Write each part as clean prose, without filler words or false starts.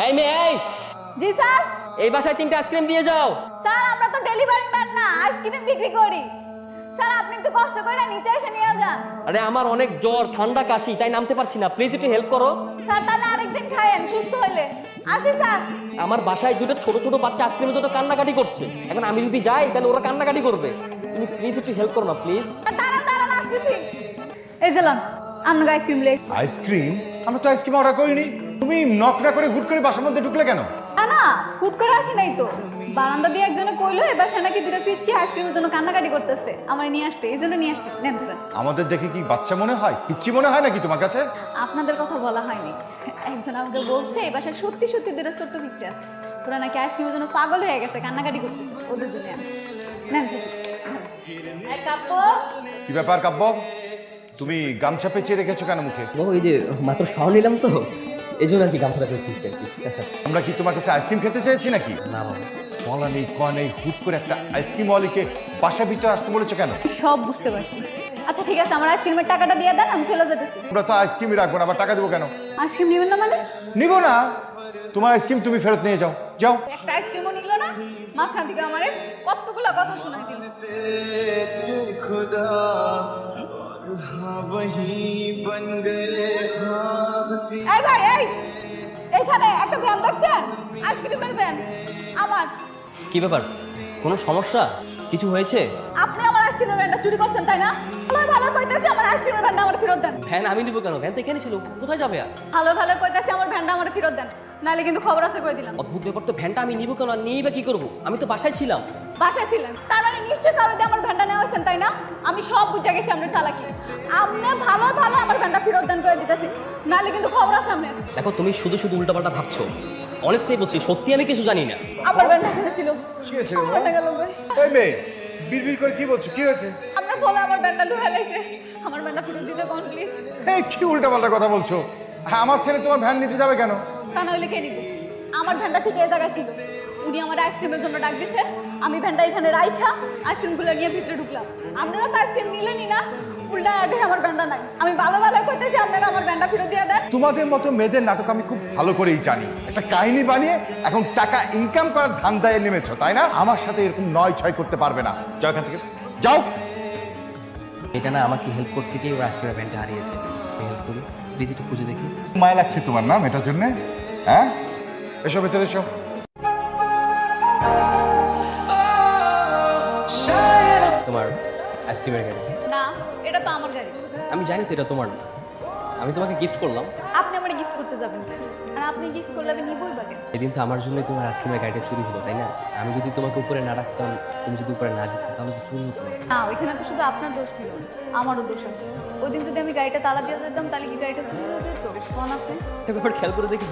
এই মেয়ে এই, জি স্যার। এই বাসায় 3টা আইসক্রিম দিয়ে যাও। স্যার আমরা তো ডেলিভারি ম্যান না, আইসক্রিম বিক্রি করি। স্যার আপনি একটু কষ্ট করে নিচে এসে নিয়ে যান। আরে আমার অনেক জ্বর ঠান্ডা কাশি, তাই নামতে পারছি না, প্লিজ একটু হেল্প করো। স্যার তাহলে আরেকদিন খায়েন সুস্থ হইলে। আসি স্যার। আমার বাসায় দুটো ছোট ছোট বাচ্চা আইসক্রিমের জন্য কান্নাকাটি করছে, এখন আমি যদি যাই তাহলে ওরা কান্নাকাটি করবে। তুমি প্লিজ একটু হেল্প করো না প্লিজ। দাঁড়ান দাঁড়ান আসতেছি। এই যে লন আপনাকে আইসক্রিম লেগ। আইসক্রিম? আমরা তো আইসক্রিম অর্ডার করিনি। তুমি নক না করে হুট করে বাসার মধ্যে ঢুকলে কেন? না না হুট করে আসি নাই তো, বারান্দা দিয়ে একজনে কইলো এবার সে নাকি দুটো পিচ্ছি আইসক্রিমের জন্য কান্নাকাটি করতেছে, আমার নিয়ে আসতে, এই জন্য নিয়ে আসতে। নেন ধরেন। আমাদের দেখে কি বাচ্চা মনে হয়, পিচ্ছি মনে হয় নাকি তোমার কাছে? আপনাদের কথা বলা হয়নি, একজন আমাকে বলছে এই বাসায় সত্যি সত্যি দুটো ছোট্ট পিচ্ছি আছে, ওরা নাকি আইসক্রিমের জন্য পাগল হয়ে গেছে, কান্নাকাটি করতেছে, ওদের জন্য নেন। এই কাপড় কি ব্যাপার কাব্য, তুমি গামছা পেঁচিয়ে রেখেছো কেন মুখে? ও এই যে মাত্র খাওয়া নিলাম তো, এই জন্য আর কি গামছাটা পেয়েছি। আমরা কি তোমার কাছে আইসক্রিম খেতে চেয়েছি নাকি? না বাবা, বলা নেই কয়া নেই, হুট করে একটা আইসক্রিম ওয়ালিকে বাসার ভিতরে আসতে বলেছো কেন? সব বুঝতে পারছি। আচ্ছা ঠিক আছে, আমার আইসক্রিমের টাকাটা দিয়ে দেন, আমি চলে যেতেছি। আমরা তো আইসক্রিমই রাখবো না, আবার টাকা দেবো কেন? আইসক্রিম নেবেন না মানে? নিবো না, তোমার আইসক্রিম তুমি ফেরত নিয়ে যাও, যাও। একটা আইসক্রিমও নিল না, মাঝখান থেকে আমারে কতগুলো কথা শোনাই দিল। এই ভাই এই, এইখানে একটা ভ্যান দেখছেন, আইসক্রিমের ভ্যান আমার। কি ব্যাপার, কোনো সমস্যা, কিছু হয়েছে? আপনি আমার আইসক্রিমের ভ্যানটা চুরি করছেন তাই না? ভালো ভালো কইতেছি আমার আইসক্রিমের ভ্যানটা আমার ফেরত দেন। ভ্যান আমি নিব কেন? ভ্যান তো এখানে ছিল, কোথায় যাবে আর? ভালো ভালো কইতেছি আমার ভ্যানটা আমার ফেরত দেন, নালে কিন্তু খবর আছে কই দিলাম। অদ্ভুত ব্যাপার তো, ভ্যানটা আমি নিব কেন আর নিয়েই বা কি করবো? আমি তো বাসায় ছিলাম। বাসায় ছিলেন তার মানে নিশ্চয়ই কারো দিয়ে আমার ভ্যানটা নেওয়া হয়েছেন তাই না? আমি সব বুঝে গেছি আপনার চালাকি। আপনি ভালো ভালো আমার ভ্যানটা ফেরত দেন করে দিতেছি, নালে কিন্তু খবর আছে আপনার। দেখো তুমি শুধু শুধু উল্টাপাল্টা ভাবছো, অনেস্টলি বলছি সত্যি আমি কিছু জানি না। আমার ভ্যানটা এখানে ছিল। কি হয়েছে রে? ভ্যানটা গেল কই? এই মেয়ে বিড়বিড় করে কি বলছো, কি হয়েছে? আপনার বলে আমার ভ্যানটা লুহাই লাইছে, আমার ভ্যানটা ফেরত দিতে কোন প্লিজ। এই কি উল্টাপাল্টা কথা বলছো? হ্যাঁ, আমার ছেলে তোমার ভ্যান নিতে যাবে কেন? তা না হইলে কে নিব? আমার ভ্যানটা ঠিক এই জায়গায় ছিল, উনি আমার আইসক্রিমের জন্য ডাক দিছে, আমি ভ্যানটা এখানে রাইখা আইসক্রিমগুলো নিয়ে ভিতরে ঢুকলাম। আপনারা তো আইসক্রিম নিলেনই না, উল্টা দেখে আমার ভ্যানটা নাই। আমি ভালো ভালো করতেছি, আপনারা আমার ভ্যানটা ফেরত দিয়ে দেন। তোমাদের মতো মেয়েদের নাটক আমি খুব ভালো করেই জানি। একটা কাহিনী বানিয়ে এখন টাকা ইনকাম করার ধান্দায় নেমেছো তাই না? আমার সাথে এরকম নয় ছয় করতে পারবে না, যাও এখান থেকে, যাও। এটা না আমাকে হেল্প করতে গিয়ে ওর আজকের ভ্যানটা হারিয়েছে, হেল্প করি প্লিজ, একটু খুঁজে দেখি। মায়া লাগছে তোমার নাম এটার জন্য? হ্যাঁ, এসো ভেতরে এসো। তোমার আইসক্রিমের গাড়ি? না এটা তো আমার গাড়ি। আমি জানি তো এটা তোমার না, আমি তোমাকে গিফট করলাম। আপনি আমার গিফট করতে যাবেন কেন? আর আপনি গিফট করলে আমি নিবই বা কেন? সেদিন তো আমার জন্যই তোমার আইসক্রিমের গাড়িটা চুরি হলো তাই না? আমি যদি তোমাকে উপরে না রাখতাম, তুমি যদি উপরে না যেতে, তাহলে তো চুরি হতো না। না ওইখানে তো শুধু আপনার দোষ ছিল না, আমারও দোষ আছে। ওই দিন যদি আমি গাড়িটা তালা দিয়ে দিতাম তাহলে কি গাড়িটা চুরি হয়ে যেত? কোন আপনি? একটা ব্যাপার খেয়াল করে দেখি,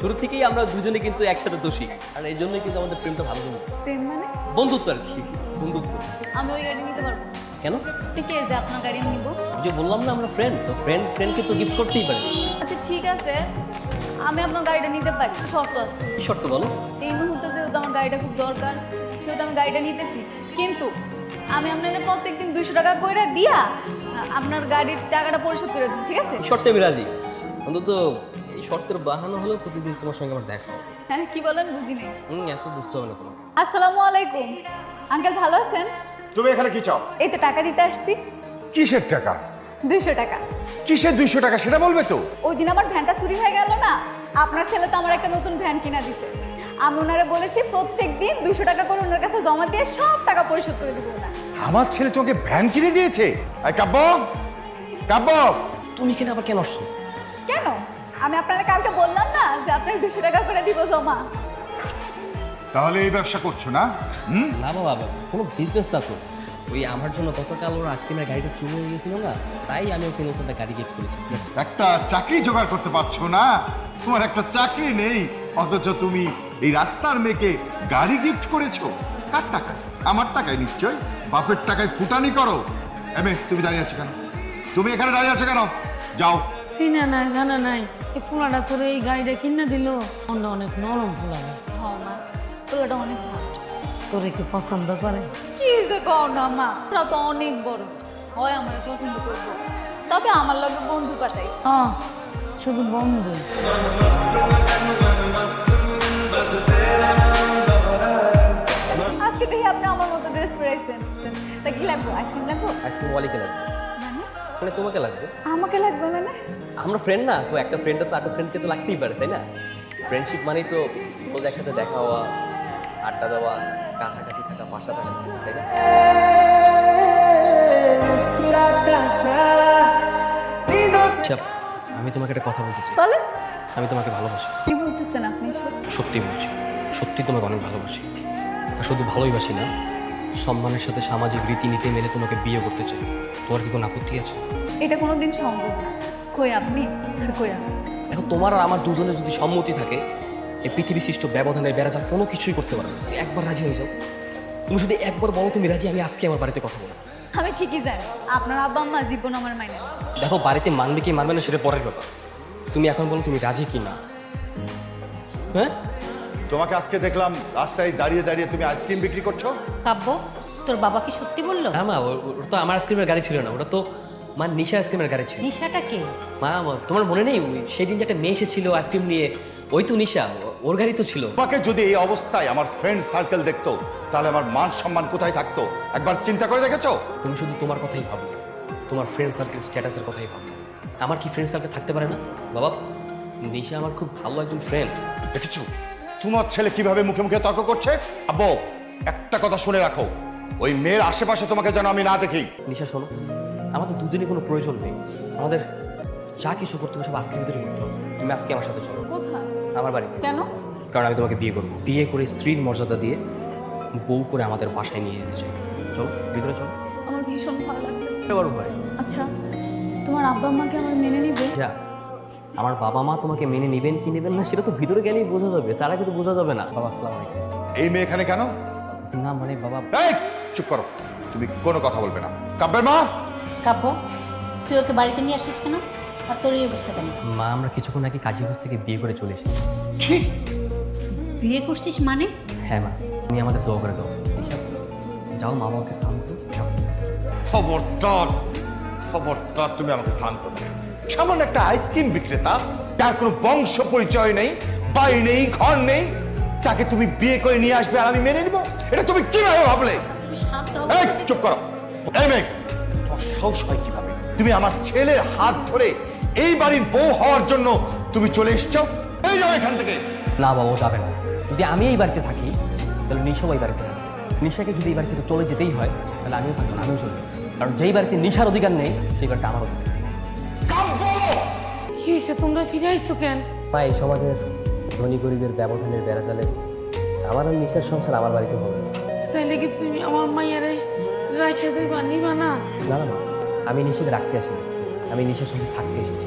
শুরু থেকেই আমরা দুজনে কিন্তু একসাথে দোষী, আর এই জন্যই কিন্তু আমাদের প্রেমটা ভালো হলো। প্রেম মানে? বন্ধুত্ব আর কি, বন্ধুত্ব। আমি ওই গাড়ি নিতে পারবো না। কেন? ঠিক আছে যে আপনার গাড়ি আমি নিবো। ওই যে বললাম না আমরা ফ্রেন্ড, তো ফ্রেন্ডকে তো গিফট করতেই পারে। আচ্ছা ঠিক আছে, আমি আপনার গাড়িটা নিতে পারি, শর্ত আছে। কি শর্ত বলো? এই মুহূর্তে যেহেতু আমার গাড়িটা খুব দরকার, সেহেতু আমি গাড়িটা নিতেছি, কিন্তু আমি আপনার প্রত্যেকদিন 200 টাকা করে দিয়া আপনার গাড়ির টাকাটা পরিশোধ করে দিন, ঠিক আছে? এই শর্তে আমি রাজি, অন্তত এই শর্তের বাহানো হলেও প্রতিদিন তোমার সঙ্গে আমার দেখা হবে। হ্যাঁ কি বলেন বুঝি নাই। এত বুঝতে হবে না তোমাকে। আসসালামু আলাইকুম আঙ্কেল, ভালো আছেন? তুমি এখানে কি চাও? এই তো টাকা দিতে আসছি। কিসের টাকা? 200 টাকা। কিসের 200 টাকা সেটা বলবে তো? ওই দিন আমার ভ্যানটা চুরি হয়ে গেল না, আপনার ছেলে তো আমার একটা নতুন ভ্যান কিনা দিছে। আমি ওনারে বলেছি প্রত্যেকদিন 200 টাকা করে ওনার কাছে জমা দিয়ে সব টাকা পরিশোধ করে দিব না। আমার ছেলে তোমাকে ভ্যান কিনে দিয়েছে? এই কাব্য, কাব্য, তুমি কেন আবার কেন আসছো? কেন? আমি আপনারা কালকে বললাম না যে আপনার 200 টাকা করে দিব জমা। তাহলে এই ব্যবসা করছো না? হুম, না বাবা, কোনো বিজনেস না তো, ওই আমার জন্য গতকাল ওর আইসক্রিমের গাড়িটা চুরি হয়ে গেছিল না, তাই আমি ওকে নতুন একটা গাড়ি গিফট করেছি। একটা চাকরি জোগাড় করতে পারছো না? তোমার একটা চাকরি নেই, অথচ তুমি এই রাস্তার মেয়েকে গাড়ি গিফট করেছো। কার টাকায়? আমার টাকায় নিশ্চয়। বাপের টাকায় ফুটানি করো। এমে তুমি দাঁড়িয়ে আছো কেন? তুমি এখানে দাঁড়িয়ে আছো কেন? যাও। চিনা নাই জানা নাই, এই পোলাটা তোর এই গাড়িটা কিনে দিল, মনটা অনেক নরম পোলা। হ্যাঁ মা, পোলাটা অনেক ভালো। তোরে কি পছন্দ করে? কি যে কও না মা, ওরা তো অনেক বড় হয়, আমার পছন্দ করবো, তবে আমার লগে বন্ধু পাতাইছে। শুধু বন্ধু। আজকে দেখি আপনি আমার মতো ড্রেস পরেছেন, তা কি লাগবো? আইসক্রিম লাগবো? আইসক্রিম ওয়ালিকে লাগবে, মানে তোমাকে লাগবে। আমাকে লাগবে মানে? আমরা ফ্রেন্ড না তো, একটা ফ্রেন্ডের তো একটা ফ্রেন্ডকে তো লাগতেই পারে, তাই না? ফ্রেন্ডশিপ মানেই তো রোজ একসাথে দেখা হওয়া, আড্ডা দেওয়া, কাছাকাছি থাকা, পাশাপাশি, তাই না? আচ্ছা, আমি তোমাকে একটা কথা বলতে চাই। বলেন। আমি তোমাকে ভালোবাসি। কি বলতেছেন আপনি এসব? সত্যি বলছি, সত্যি তোমাকে অনেক ভালোবাসি। আর শুধু ভালোইবাসি না, সম্মানের সাথে সামাজিক রীতিনীতি মেনে তোমাকে বিয়ে করতে চাই। তোমার কি কোনো আপত্তি আছে? এটা কোনোদিন সম্ভব না। কই আপনি আর কই আমি? দেখো, তোমার আর আমার দুজনের যদি সম্মতি থাকে, এই পৃথিবী সৃষ্ট ব্যবধানের বেড়াজাল কোনো কিছুই করতে পারবে না। তুমি একবার রাজি হয়ে যাও। তুমি যদি একবার বলো তুমি রাজি, আমি আজকে আমার বাড়িতে কথা বলবো। আমি ঠিকই জানি আপনার আব্বা আম্মা জীবন আমার মাইনে নেবে। দেখো, বাড়িতে মানবে কি মানবে না সেটা পরের ব্যাপার। তুমি এখন বলো তুমি রাজি কি না। হ্যাঁ, তোমাকে আজকে দেখলাম রাস্তায় দাঁড়িয়ে দাঁড়িয়ে তুমি আইসক্রিম বিক্রি করছো। কাব্য, তোর বাবা কি সত্যি বললো? না মা, ওটা তো আমার আইসক্রিমের গাড়ি ছিল না, ওটা তো মা নিশা আইসক্রিমের গাড়ি ছিল। নিশাটা কে? মা, তোমার মনে নেই সেই দিন যে একটা মেয়ে এসেছিল আইসক্রিম নিয়ে? ওই তো নিশা, ওর গাড়ি তো ছিল। তোমাকে যদি এই অবস্থায় আমার ফ্রেন্ড সার্কেল দেখতো, তাহলে আমার মান সম্মান কোথায় থাকতো? একবার চিন্তা করে দেখেছো? তুমি শুধু তোমার কথাই ভাবো, তোমার ফ্রেন্ড সার্কেল স্ট্যাটাসের কথাই ভাবো। আমার কি ফ্রেন্ড সার্কেল থাকতে পারে না? বাবা, নিশা আমার খুব ভালো একজন ফ্রেন্ড। দেখেছো তোমার ছেলে কিভাবে মুখে মুখে তর্ক করছে? আব্বু, একটা কথা শুনে রাখো, ওই মেয়ের আশেপাশে তোমাকে যেন আমি না দেখি। নিশা শোনো, আমাদের দুদিনই কোনো প্রয়োজন নেই। আমাদের যা কিছু করতে হবে সব আজকের ভিতরে করতে হবে। তুমি আজকে আমার সাথে চলো কোথায়? আমার বাড়িতে। কেন? কারণ আমি তোমাকে বিয়ে করবো, বিয়ে করে স্ত্রীর মর্যাদা দিয়ে বউ করে আমাদের বাসায় নিয়ে যেতে চাই। চলো ভিতরে চলো। আমার ভীষণ ভালো লাগতেছে। এবার ভাই, আচ্ছা, তোমার আব্বা আম্মাকে আমার মেনে নিবে? যা, আমার বাবা মা তোমাকে মেনে নেবেন কি নেবেন না সেটা তো ভিতরে গেলেই বোঝা যাবে, তার আগে তো বোঝা যাবে না। বাবা আসসালামু আলাইকুম। এই মেয়ে এখানে কেন? না মানে বাবা, এই চুপ করো, তুমি কোনো কথা বলবে না। কাব্যের মা, কাব্য, তুই ওকে বাড়িতে নিয়ে আসছিস কেন? আর তোর এই অবস্থা কেন? মা আমরা কিছুক্ষণ আগে কাজীগঞ্জ থেকে বিয়ে করে চলে এসেছি। কি বিয়ে করছিস মানে? হ্যাঁ মা, তুমি আমাদের দোয়া করে দাও। ঈশা, যাও মা বাবাকে সালাম করো, যাও। খবরদার, খবরদার, তুমি আমাকে স্নান করবে। সামান্য একটা আইসক্রিম বিক্রেতা, তার কোনো বংশ পরিচয় নেই, বাড়ি নেই, ঘর নেই, তাকে তুমি বিয়ে করে নিয়ে আসবে আর আমি মেনে নিব? এটা তুমি কিভাবে ভাবলে? তুমি শান্ত হও। এই চুপ করো। এই মেয়ে, তোমার সাহস হয় কিভাবে? তুমি আমার ছেলের হাত ধরে এই বাড়ির বউ হওয়ার জন্য তুমি চলে এসছো? এই যাও এখান থেকে। না বাবা, ও যাবে না। যদি আমি এই বাড়িতে থাকি তাহলে নিশাও এই বাড়িতে থাকবে। নিশাকে যদি এই বাড়ি থেকে চলে যেতেই হয় তাহলে আমিও থাকবো না, আমিও চলবো। কারণ যেই বাড়িতে নিশার অধিকার নেই সেই বাড়িটা আমার অধিকার। কাব্য! কি হয়েছে, তোমরা ফিরে আইসো কেন? মা, এই সমাজের ধনী গরিবের ব্যবধানের বেড়াজালে আমার আর নিশার সংসার আমার বাড়িতে হবে না। তাইলে কি তুমি আমার মাইয়ারে রাখা যাইবা, নিবা না? না না মা, আমি নিশাকে রাখতে আসিনি, আমি নিশার সঙ্গে থাকতে এসেছি।